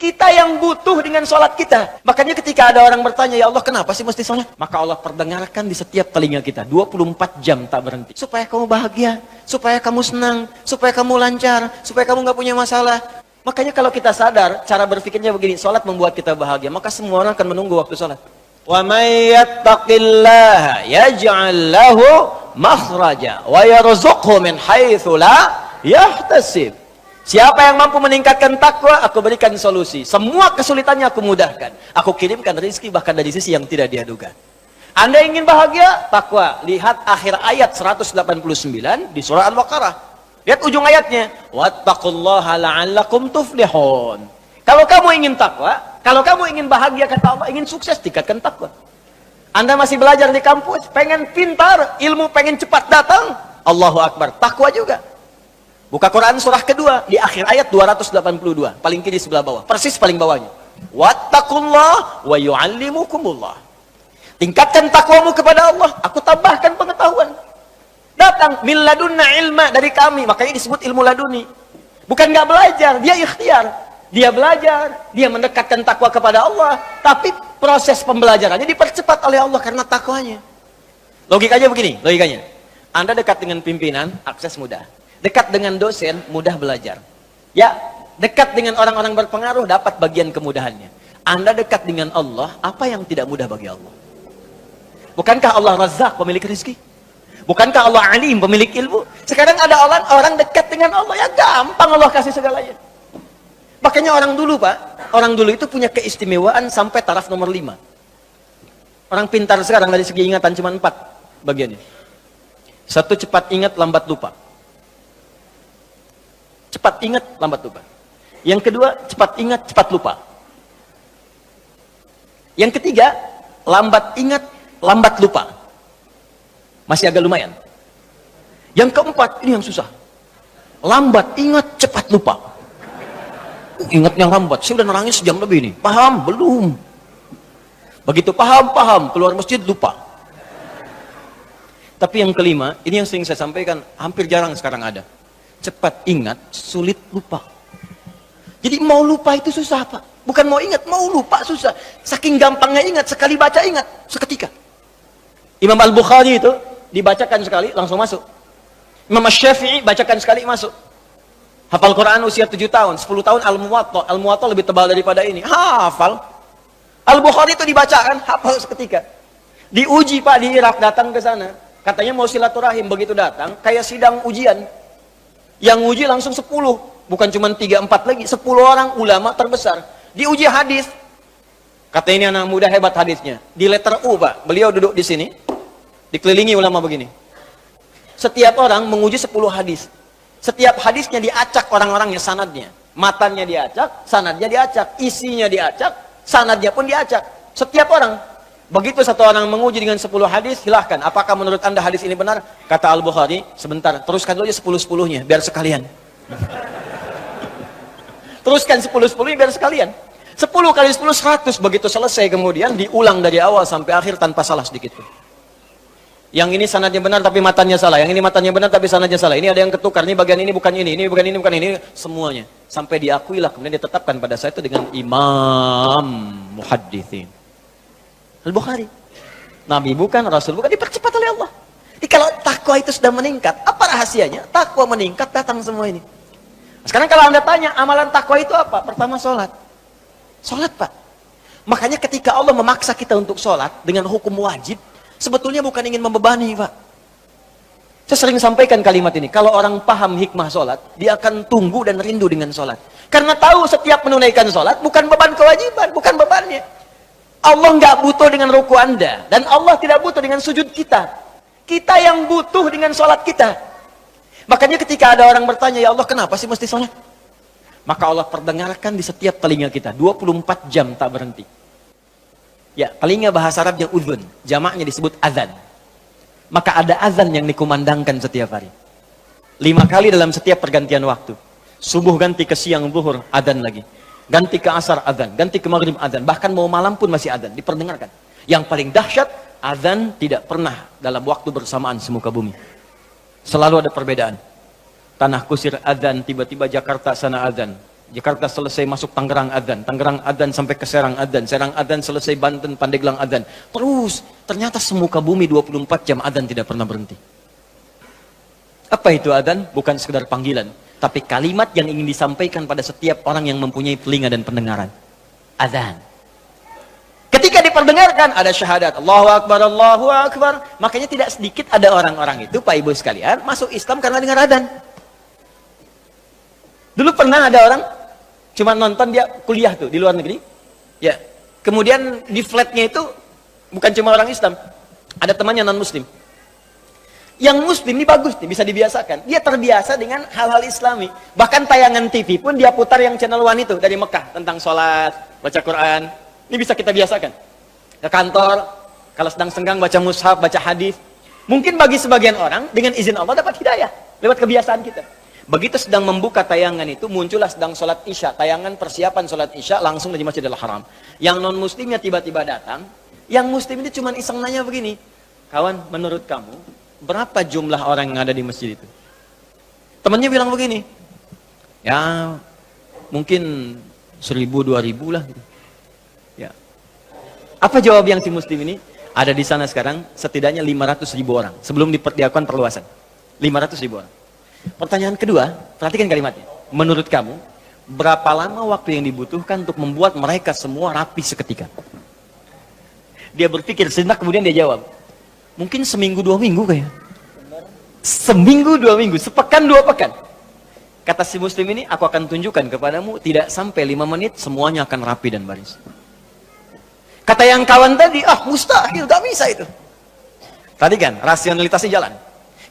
Kita yang butuh dengan sholat kita. Makanya ketika ada orang bertanya, ya Allah kenapa sih mesti sholat? Maka Allah perdengarkan di setiap telinga kita. 24 jam tak berhenti. Supaya kamu bahagia, supaya kamu senang, supaya kamu lancar, supaya kamu nggak punya masalah. Makanya kalau kita sadar, cara berpikirnya begini, sholat membuat kita bahagia. Maka semua orang akan menunggu waktu sholat. Wa may yattaqillaha yaj'al lahu makhraja wa yarzuqhu min haitsu la yahtasib. Siapa yang mampu meningkatkan takwa, aku berikan solusi. Semua kesulitannya aku mudahkan. Aku kirimkan rezeki bahkan dari sisi yang tidak dia duga. Anda ingin bahagia? Takwa. Lihat akhir ayat 189 di surah Al-Baqarah. Lihat ujung ayatnya. Wattaqullaha la'allakum tuflihun. Kalau kamu ingin takwa, kalau kamu ingin bahagia kata Allah, ingin sukses, tingkatkan takwa. Anda masih belajar di kampus, pengen pintar, ilmu pengen cepat datang, Allahu Akbar. Takwa juga. Buka Quran surah kedua di akhir ayat 282, paling kiri sebelah bawah, persis paling bawahnya. Wattaqullah wa yu'allimukumullah. Tingkatkan takwamu kepada Allah, aku tambahkan pengetahuan. Datang min ladunna ilma, dari kami, makanya disebut ilmu laduni. Bukan nggak belajar, dia ikhtiar. Dia belajar, dia mendekatkan takwa kepada Allah, tapi proses pembelajarannya dipercepat oleh Allah karena takwanya. Logikanya begini, logikanya. Anda dekat dengan pimpinan, akses mudah. Dekat dengan dosen, mudah belajar. Ya, dekat dengan orang-orang berpengaruh, dapat bagian kemudahannya. Anda dekat dengan Allah, apa yang tidak mudah bagi Allah? Bukankah Allah Razzaq, pemilik rezeki? Bukankah Allah Alim, pemilik ilmu? Sekarang ada orang dekat dengan Allah, ya gampang Allah kasih segalanya. Makanya orang dulu Pak, orang dulu itu punya keistimewaan sampai taraf nomor 5. Orang pintar sekarang dari segi ingatan cuma 4 bagiannya. 1, cepat ingat, lambat lupa. Cepat ingat, lambat lupa. Yang kedua, cepat ingat, cepat lupa. Yang ketiga, lambat ingat, lambat lupa. Masih agak lumayan. Yang keempat, ini yang susah. Lambat ingat, cepat lupa. Ingatnya lambat, saya udah nangis sejam lebih nih. Paham? Belum. Begitu paham, keluar masjid lupa. Tapi yang kelima, ini yang sering saya sampaikan, hampir jarang sekarang ada. Cepat ingat, sulit lupa. Jadi mau lupa itu susah Pak. Bukan mau ingat, mau lupa susah. Saking gampangnya ingat, sekali baca ingat, seketika. Imam Al-Bukhari itu dibacakan sekali, langsung masuk. Imam Syafi'i bacakan sekali, masuk. Hafal Quran usia 7 tahun, 10 tahun Al-Muwatta. Al-Muwatta lebih tebal daripada ini. Hafal. Al-Bukhari itu dibacakan, hafal seketika. Diuji Pak di Irak, datang ke sana. Katanya mau silaturahim, begitu datang, kayak sidang ujian. Yang uji langsung 10, bukan cuma 3-4 lagi, 10 orang ulama terbesar. Diuji hadis. Kata ini anak muda hebat hadisnya. Di letter U Pak, beliau duduk di sini, dikelilingi ulama begini. Setiap orang menguji 10 hadis. Setiap hadisnya diacak orang-orangnya, sanadnya. Matanya diacak, sanadnya diacak, isinya diacak, sanadnya pun diacak. Setiap orang. Begitu satu orang menguji dengan 10 hadis, silahkan. Apakah menurut anda hadis ini benar? Kata Al-Bukhari, sebentar, teruskan dulu 10-10-nya, biar sekalian. Teruskan 10-10-nya biar sekalian. 10 kali 10, 100. Begitu selesai kemudian, diulang dari awal sampai akhir tanpa salah sedikit pun. Yang ini sanadnya benar tapi matanya salah. Yang ini matanya benar tapi sanadnya salah. Ini ada yang ketukar, ini bagian ini bukan ini bukan ini, bukan ini. Semuanya. Sampai diakuilah, kemudian ditetapkan pada saya itu dengan Imam Muhaddithin. Al-Bukhari. Nabi bukan, Rasul bukan, dipercepat oleh Allah. Jadi kalau takwa itu sudah meningkat, apa rahasianya? Takwa meningkat, datang semua ini. Sekarang kalau anda tanya, amalan takwa itu apa? Pertama sholat. Sholat Pak. Makanya ketika Allah memaksa kita untuk sholat dengan hukum wajib, sebetulnya bukan ingin membebani Pak. Saya sering sampaikan kalimat ini, kalau orang paham hikmah sholat, dia akan tunggu dan rindu dengan sholat. Karena tahu setiap menunaikan sholat, bukan beban kewajiban, bukan bebannya. Allah nggak butuh dengan ruku anda, dan Allah tidak butuh dengan sujud kita. Kita yang butuh dengan sholat kita. Makanya ketika ada orang bertanya, ya Allah kenapa sih mesti sholat? Maka Allah perdengarkan di setiap telinga kita, 24 jam tak berhenti. Ya, telinga bahasa Arabnya udhun, jamaknya disebut azan. Maka ada azan yang dikumandangkan setiap hari. 5 kali dalam setiap pergantian waktu. Subuh ganti ke siang, zuhur, azan lagi. Ganti ke asar, azan. Ganti ke maghrib, azan. Bahkan mau malam pun masih azan, diperdengarkan. Yang paling dahsyat, azan tidak pernah dalam waktu bersamaan semuka bumi. Selalu ada perbedaan. Tanah Kusir azan, tiba-tiba Jakarta sana azan. Jakarta selesai masuk Tangerang adzan, Tangerang adzan sampai ke Serang adzan, Serang adzan selesai Banten, Pandeglang adzan. Terus, ternyata semuka bumi 24 jam adzan tidak pernah berhenti. Apa itu adzan? Bukan sekedar panggilan, tapi kalimat yang ingin disampaikan pada setiap orang yang mempunyai telinga dan pendengaran. Adzan. Ketika diperdengarkan ada syahadat, Allahu Akbar, Allahu Akbar. Makanya tidak sedikit ada orang-orang itu, Pak Ibu sekalian, masuk Islam karena dengar adzan. Dulu pernah ada orang cuma nonton, dia kuliah tuh di luar negeri. Ya. Kemudian di flatnya itu bukan cuma orang Islam, ada temannya non Muslim. Yang Muslim ini bagus nih, bisa dibiasakan. Dia terbiasa dengan hal-hal Islami. Bahkan tayangan TV pun dia putar yang channel One itu dari Mekah tentang sholat, baca Quran. Ini bisa kita biasakan. Ke kantor, kalau sedang senggang baca mushaf, baca hadis. Mungkin bagi sebagian orang dengan izin Allah dapat hidayah lewat kebiasaan kita. Begitu sedang membuka tayangan itu, muncullah sedang sholat isya, tayangan persiapan sholat isya langsung dari Masjidil Haram. Yang non muslimnya tiba-tiba datang, yang muslim itu cuma iseng nanya begini, kawan, menurut kamu berapa jumlah orang yang ada di masjid itu? Temannya bilang begini, ya mungkin 1.000-2.000 lah. Ya. Apa jawab yang si muslim ini? Ada di sana sekarang setidaknya 500.000 orang sebelum dilakukan perluasan. 500.000 orang. Pertanyaan kedua, perhatikan kalimatnya. Menurut kamu, berapa lama waktu yang dibutuhkan untuk membuat mereka semua rapi seketika? Dia berpikir sejenak, kemudian dia jawab, mungkin seminggu 2 minggu kayak. Seminggu 2 minggu, sepekan 2 pekan. Kata si muslim ini, aku akan tunjukkan kepadamu, tidak sampai 5 menit, semuanya akan rapi dan baris. Kata yang kawan tadi, mustahil, gak bisa itu. Tadi kan, rasionalitasnya jalan.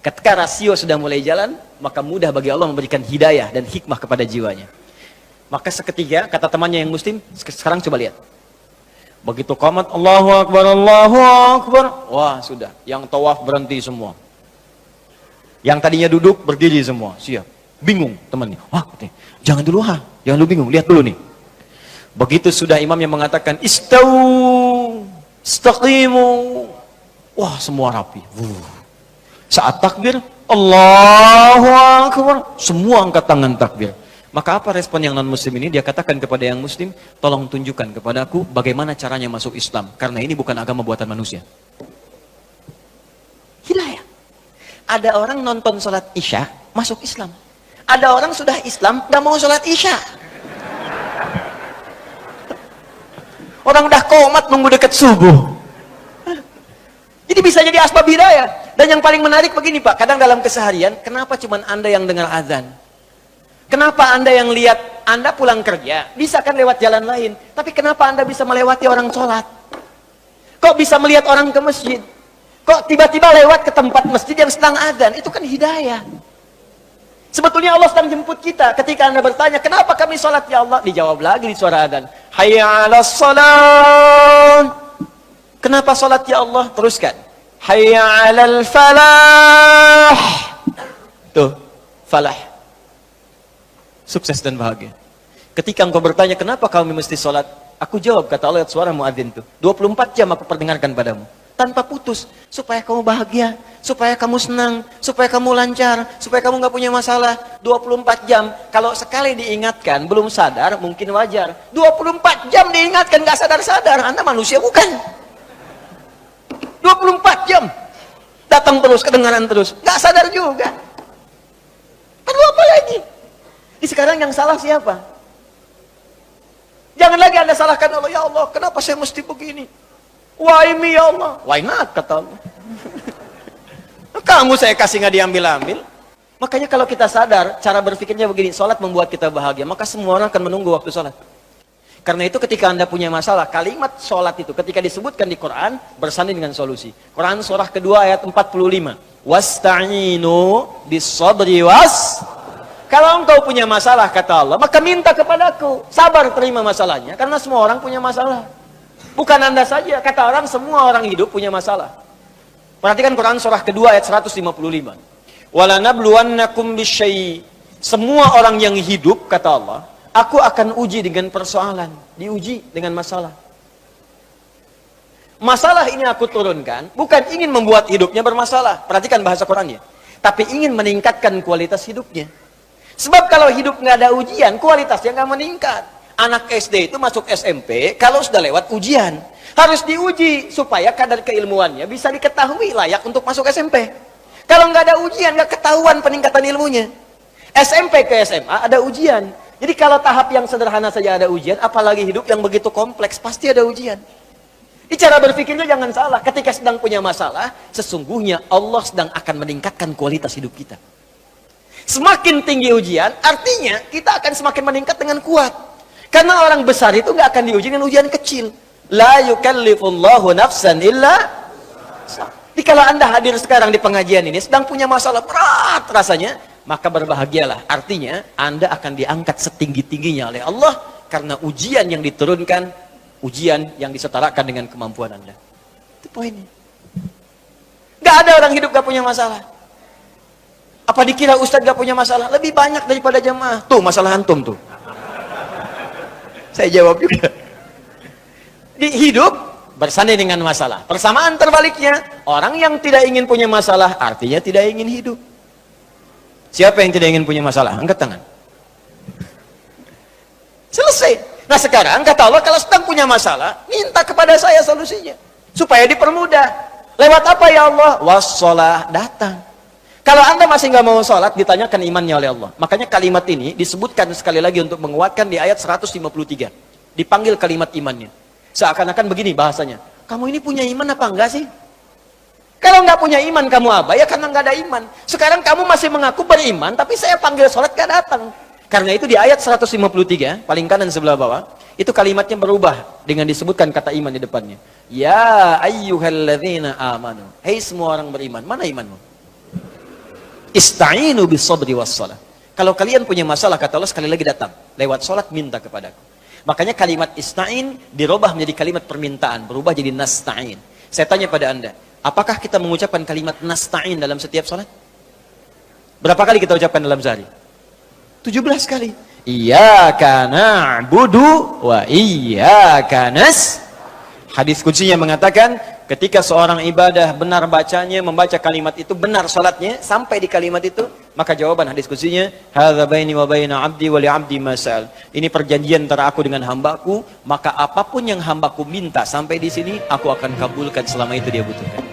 Ketika rasio sudah mulai jalan, maka mudah bagi Allah memberikan hidayah dan hikmah kepada jiwanya. Maka seketika, kata temannya yang muslim, sekarang coba lihat. Begitu qamat, Allahu Akbar, Allahu Akbar. Wah, sudah. Yang tawaf berhenti semua. Yang tadinya duduk, berdiri semua. Siap. Bingung temannya. Wah, jangan dulu jangan dulu bingung. Lihat dulu nih. Begitu sudah imam yang mengatakan, Istawu, istaqimu. Wah, semua rapi. Saat takbir, Allahu Akbar, semua angkat tangan takbir. Maka apa respon yang non muslim ini? Dia katakan kepada yang muslim, tolong tunjukkan kepadaku bagaimana caranya masuk Islam, karena ini bukan agama buatan manusia. Hidayah. Ada orang nonton sholat isya masuk Islam. Ada orang sudah Islam gak mau sholat isya. Orang udah qomat nunggu dekat subuh. Jadi bisa jadi asbab hidayah. Dan yang paling menarik begini Pak, kadang dalam keseharian, kenapa cuma Anda yang dengar azan? Kenapa Anda yang lihat, Anda pulang kerja, bisa kan lewat jalan lain, tapi kenapa Anda bisa melewati orang sholat? Kok bisa melihat orang ke masjid? Kok tiba-tiba lewat ke tempat masjid yang sedang azan? Itu kan hidayah. Sebetulnya Allah sedang jemput kita. Ketika Anda bertanya, kenapa kami sholat ya Allah? Dijawab lagi di suara azan. Hayya 'alas shalah. Kenapa sholat ya Allah? Teruskan. Hayya 'alal falah. Tuh, falah. Sukses dan bahagia. Ketika engkau bertanya, kenapa kami mesti sholat? Aku jawab, kata Allah, suara muadzin tuh. 24 jam aku perdengarkan padamu. Tanpa putus. Supaya kamu bahagia. Supaya kamu senang. Supaya kamu lancar. Supaya kamu gak punya masalah. 24 jam. Kalau sekali diingatkan, belum sadar, mungkin wajar. 24 jam diingatkan, gak sadar-sadar. Anda manusia bukan. 24 jam. Datang terus, kedengaran terus. Gak sadar juga. Perlu apa lagi? Di sekarang yang salah siapa? Jangan lagi Anda salahkan Allah. Ya Allah, kenapa saya mesti begini? Why me ya Allah? Why not, kata Allah. Kamu saya kasih nggak diambil-ambil. Makanya kalau kita sadar, cara berpikirnya begini, sholat membuat kita bahagia, maka semua orang akan menunggu waktu sholat. Karena itu ketika Anda punya masalah, kalimat sholat itu ketika disebutkan di Quran, bersanding dengan solusi. Quran surah kedua ayat 45. Wasta'inu bis-sabri was. Kalau engkau punya masalah, kata Allah, maka minta kepadaku. Sabar terima masalahnya, karena semua orang punya masalah. Bukan Anda saja, kata orang, semua orang hidup punya masalah. Perhatikan Quran surah kedua ayat 155. Walanabluwannakum bisyai. Semua orang yang hidup, kata Allah, aku akan uji dengan persoalan. Diuji dengan masalah. Masalah ini aku turunkan, bukan ingin membuat hidupnya bermasalah. Perhatikan bahasa Qurannya. Tapi ingin meningkatkan kualitas hidupnya. Sebab kalau hidup nggak ada ujian, kualitasnya nggak meningkat. Anak SD itu masuk SMP kalau sudah lewat ujian. Harus diuji supaya kadar keilmuannya bisa diketahui layak untuk masuk SMP. Kalau nggak ada ujian, nggak ketahuan peningkatan ilmunya. SMP ke SMA ada ujian. Jadi kalau tahap yang sederhana saja ada ujian, apalagi hidup yang begitu kompleks, pasti ada ujian. Di cara berpikirnya jangan salah. Ketika sedang punya masalah, sesungguhnya Allah sedang akan meningkatkan kualitas hidup kita. Semakin tinggi ujian, artinya kita akan semakin meningkat dengan kuat. Karena orang besar itu nggak akan diuji dengan ujian kecil. La yukallifullahu nafsan illa. Jadi kalau Anda hadir sekarang di pengajian ini, sedang punya masalah berat rasanya, maka berbahagialah. Artinya, Anda akan diangkat setinggi-tingginya oleh Allah, karena ujian yang diturunkan, ujian yang disetarakan dengan kemampuan Anda. Itu poinnya. Gak ada orang hidup gak punya masalah. Apa dikira Ustadz gak punya masalah? Lebih banyak daripada jemaah. Tuh masalah antum tuh. Saya jawab juga. Di hidup bersanding dengan masalah. Persamaan terbaliknya, orang yang tidak ingin punya masalah artinya tidak ingin hidup. Siapa yang tidak ingin punya masalah? Angkat tangan. Selesai. Nah sekarang kata Allah, kalau sedang punya masalah, minta kepada saya solusinya supaya dipermudah. Lewat apa ya Allah? Wassalah, datang. Kalau Anda masih nggak mau sholat, ditanyakan imannya oleh Allah. Makanya kalimat ini disebutkan sekali lagi untuk menguatkan di ayat 153. Dipanggil kalimat imannya. Seakan-akan begini bahasanya. Kamu ini punya iman apa enggak sih? Kalau nggak punya iman kamu apa? Ya karena nggak ada iman. Sekarang kamu masih mengaku beriman, tapi saya panggil sholat nggak datang. Karena itu di ayat 153, paling kanan sebelah bawah, itu kalimatnya berubah dengan disebutkan kata iman di depannya. Ya ayyuhalladzina amanu. Hei semua orang beriman, mana imanmu? Ista'inu bis-sabri was-shalah. Kalau kalian punya masalah, kata Allah, sekali lagi datang. Lewat sholat minta kepadaku. Makanya kalimat ista'in dirubah menjadi kalimat permintaan, berubah jadi nasta'in. Saya tanya pada Anda, apakah kita mengucapkan kalimat nasta'in dalam setiap sholat? Berapa kali kita ucapkan dalam sehari? 17 kali. Iyyaka na'budu wa iyyaka nasta'in. Hadis kuncinya mengatakan, ketika seorang ibadah benar bacanya, membaca kalimat itu, benar salatnya, sampai di kalimat itu, maka jawaban hadis kuncinya, hadza baini wa baina 'abdi wa li 'abdi ma sa'al. Ini perjanjian antara aku dengan hambaku, maka apapun yang hambaku minta sampai di sini, aku akan kabulkan selama itu dia butuhkan.